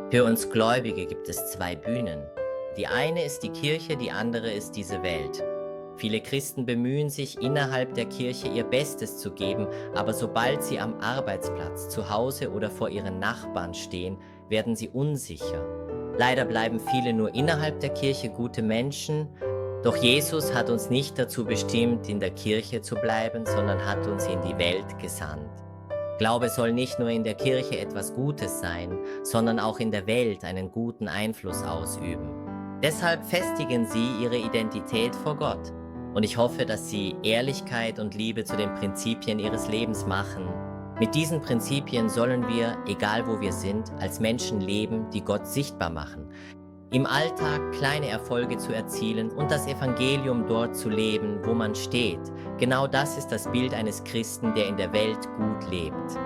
Für uns Gläubige gibt es zwei Bühnen. Die eine ist die Kirche, die andere ist diese Welt. Viele Christen bemühen sich, innerhalb der Kirche ihr Bestes zu geben, aber sobald sie am Arbeitsplatz, zu Hause oder vor ihren Nachbarn stehen, werden sie unsicher. Leider bleiben viele nur innerhalb der Kirche gute Menschen, doch Jesus hat uns nicht dazu bestimmt, in der Kirche zu bleiben, sondern hat uns in die Welt gesandt. Glaube soll nicht nur in der Kirche etwas Gutes sein, sondern auch in der Welt einen guten Einfluss ausüben. Deshalb festigen Sie Ihre Identität vor Gott. Und ich hoffe, dass Sie Ehrlichkeit und Liebe zu den Prinzipien Ihres Lebens machen. Mit diesen Prinzipien sollen wir, egal wo wir sind, als Menschen leben, die Gott sichtbar machen. Im Alltag kleine Erfolge zu erzielen und das Evangelium dort zu leben, wo man steht. Genau das ist das Bild eines Christen, der in der Welt gut lebt.